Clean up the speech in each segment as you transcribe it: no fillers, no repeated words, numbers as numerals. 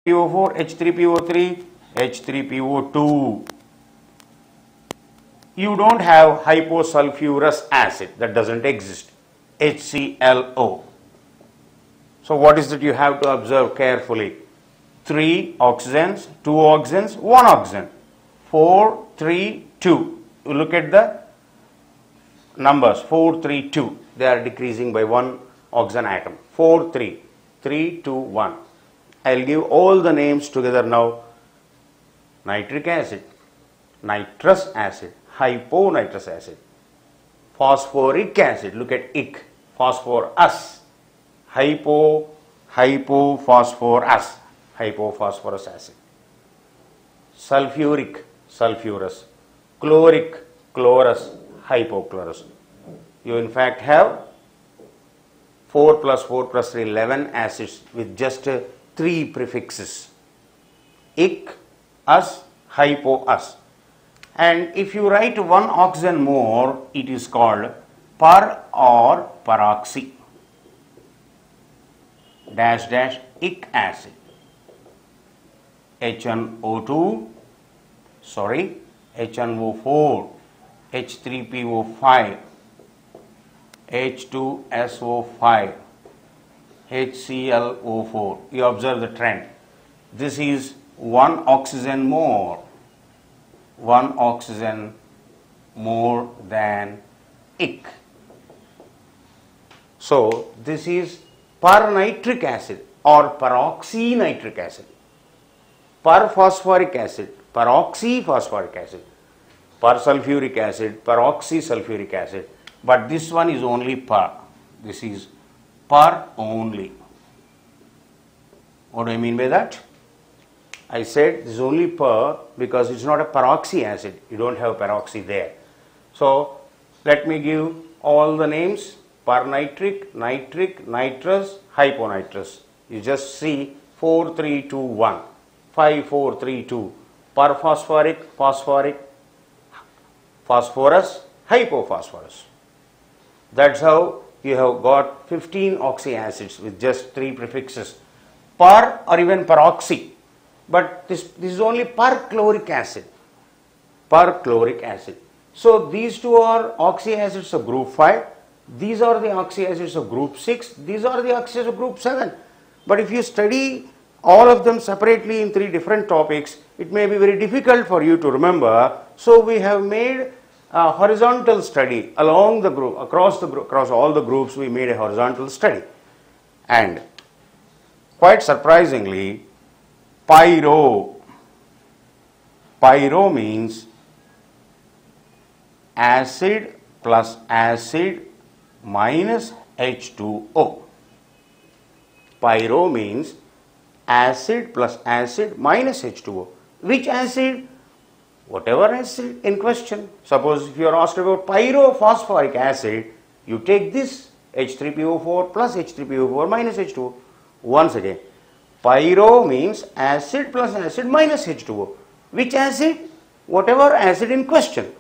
PO4, H3PO3, H3PO2. You don't have hyposulfurous acid, that doesn't exist, HClO. So what is it you have to observe carefully? 3 oxygens, 2 oxygens, 1 oxygen, 4, 3, 2. You look at the numbers, 4, 3, 2. They are decreasing by 1 oxygen atom. 4, 3, 3, 2, 1. I will give all the names together now. Nitric acid, nitrous acid, hyponitrous acid, phosphoric acid, look at ic, phosphorus, hypophosphorus, hypophosphorus acid, sulfuric, sulfurous, chloric, chlorus, hypochlorous. You in fact have 4 plus 4 plus 3, 11 acids with just 3 prefixes, ic, us, hypo, us. And if you write 1 oxygen more, it is called per or peroxy dash dash ic acid. HNO2, sorry, HNO4, H3PO5, H2SO5, HClO4. You observe the trend. This is 1 oxygen more. 1 oxygen more than ic. So this is per-nitric acid or peroxynitric acid, per-phosphoric acid, peroxyphosphoric acid, per-sulfuric acid, peroxysulfuric acid. But this one is only per. This is per only. What do I mean by that? I said this is only per because it's not a peroxy acid. You don't have peroxy there. So let me give all the names: per-nitric, nitric, nitrous, hyponitrous. You just see 4, 3, 2, 1, 5, 4, 3, 2, per-phosphoric, phosphoric, phosphorus, hypophosphorus. That's how you have got 15 oxy acids with just 3 prefixes, per or even peroxy. But this is only perchloric acid. Perchloric acid. So these two are oxy acids of group 5. These are the oxy acids of group 6. These are the oxy acids of group 7. But if you study all of them separately in 3 different topics, it may be very difficult for you to remember. So we have made a horizontal study along the group, across all the groups. We made a horizontal study. And quite surprisingly, pyro means acid plus acid minus H2O. Pyro means acid plus acid minus H2O. Which acid? Whatever acid in question. Suppose if you are asked about pyrophosphoric acid, you take this H3PO4 plus H3PO4 minus H2O. Once again, pyro means acid plus acid minus H2O. Which acid? Whatever acid in question.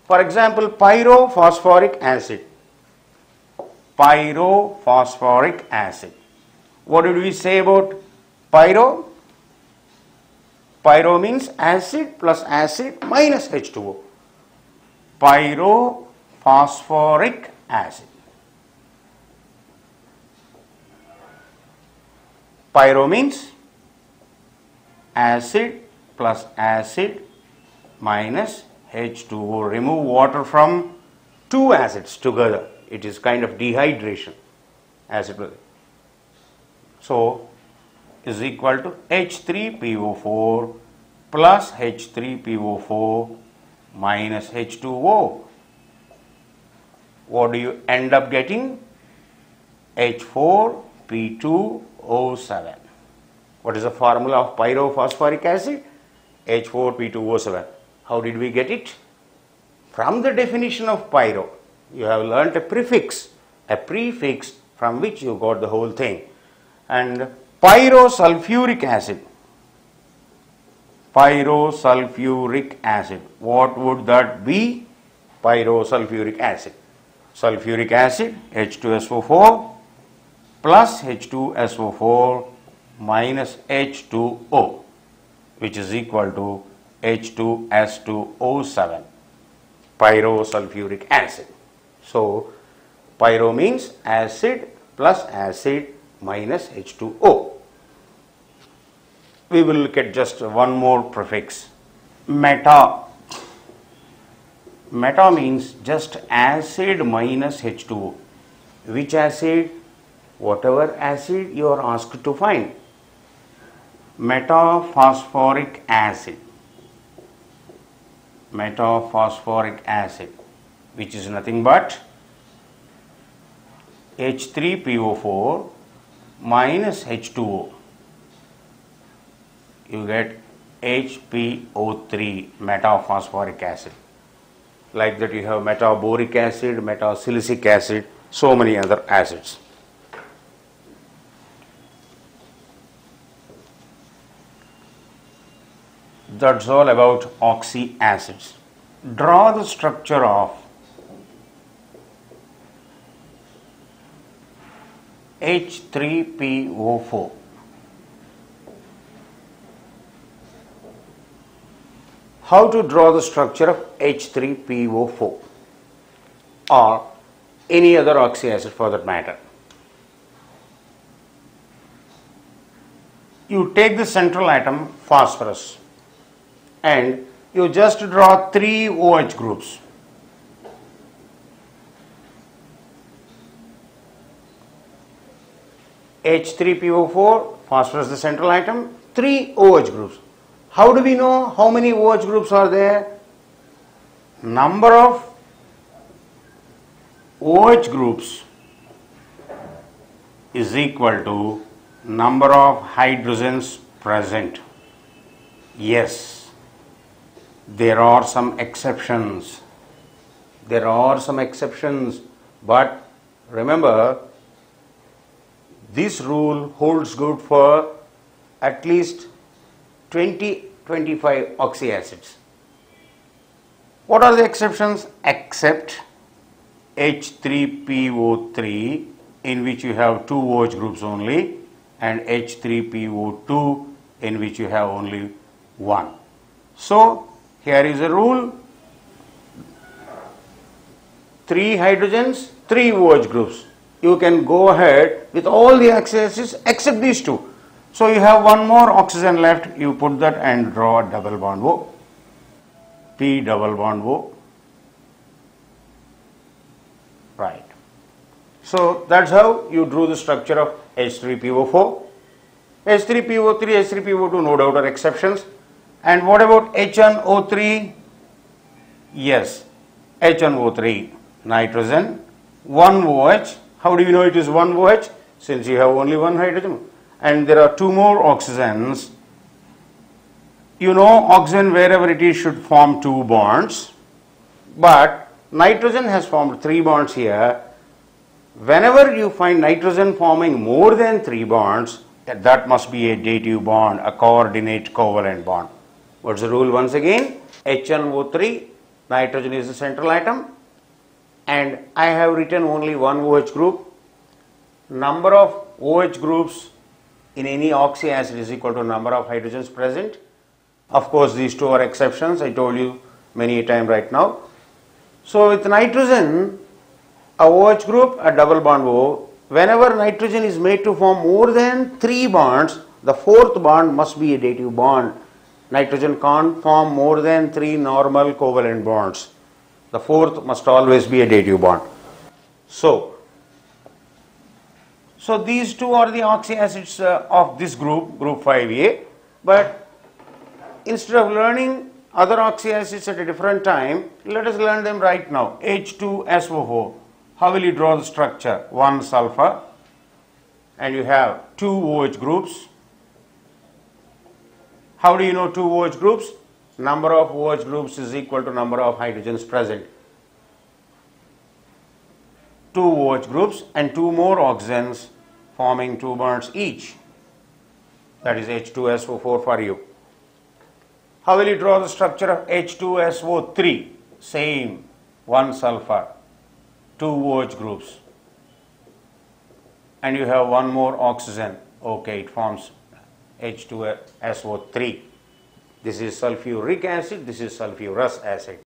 For example, pyrophosphoric acid. Pyrophosphoric acid. What did we say about pyro? Pyro means acid plus acid minus H2O. Pyrophosphoric acid. Pyro means acid plus acid minus H2O. Remove water from 2 acids together. It is kind of dehydration. Acid. So is equal to H3PO4 plus H3PO4 minus H2O. What do you end up getting? H4P2O7. What is the formula of pyrophosphoric acid? H4P2O7. How did we get it? From the definition of pyro, you have learnt a prefix from which you got the whole thing. And pyrosulfuric acid. Pyrosulfuric acid. What would that be? Pyrosulfuric acid. Sulfuric acid, H2SO4 plus H2SO4 minus H2O, which is equal to H2S2O7, pyrosulfuric acid. So, pyro means acid plus acid minus H2O. We will look at just one more prefix, meta. Meta means just acid minus H2O. Which acid? Whatever acid you are asked to find. Metaphosphoric acid. Metaphosphoric acid, which is nothing but H3PO4 minus H2O. You get HPO3, metaphosphoric acid. Like that you have metaboric acid, metasilicic acid, so many other acids. That's all about oxy acids. Draw the structure of H3PO4. How to draw the structure of H3PO4 or any other oxy acid for that matter? You take the central atom phosphorus and you just draw 3 OH groups. H3PO4, phosphorus the central atom, 3 OH groups. How do we know how many OH groups are there? Number of OH groups is equal to number of hydrogens present. Yes, there are some exceptions. There are some exceptions, but remember, this rule holds good for at least 20-25 oxy acids. What are the exceptions? Except H3PO3, in which you have 2 OH groups only, and H3PO2, in which you have only 1. So, here is a rule: 3 hydrogens, 3 OH groups. You can go ahead with all the oxy acids except these 2. So, you have one more oxygen left, you put that and draw a double bond O, P double bond O. Right. So, that's how you drew the structure of H3PO4. H3PO3, H3PO2, no doubt are exceptions. And what about HNO3? Yes, HNO3, nitrogen, 1 OH. How do you know it is 1 OH? Since you have only 1 hydrogen. And there are 2 more oxygens. You know, oxygen wherever it is should form 2 bonds. But nitrogen has formed 3 bonds here. Whenever you find nitrogen forming more than 3 bonds, that must be a dative bond, a coordinate covalent bond. What's the rule once again? HNO3, nitrogen is the central atom, and I have written only 1 OH group. Number of OH groups in any oxy acid is equal to number of hydrogens present. Of course, these 2 are exceptions, I told you many a time right now. So, with nitrogen, a OH group, a double bond O. Whenever nitrogen is made to form more than 3 bonds, the 4th bond must be a dative bond. Nitrogen can't form more than 3 normal covalent bonds. The 4th must always be a dative bond. So these 2 are the oxy acids of this group, group 5A. But instead of learning other oxy acids at a different time, let us learn them right now. H2SO4. How will you draw the structure? 1 sulfur, and you have 2 OH groups. How do you know 2 OH groups? Number of OH groups is equal to number of hydrogens present. 2 OH groups and 2 more oxygens forming 2 bonds each. That is H2SO4 for you. How will you draw the structure of H2SO3? Same, 1 sulfur, 2 OH groups, and you have 1 more oxygen. Okay, it forms H2SO3. This is sulfuric acid, this is sulfurous acid.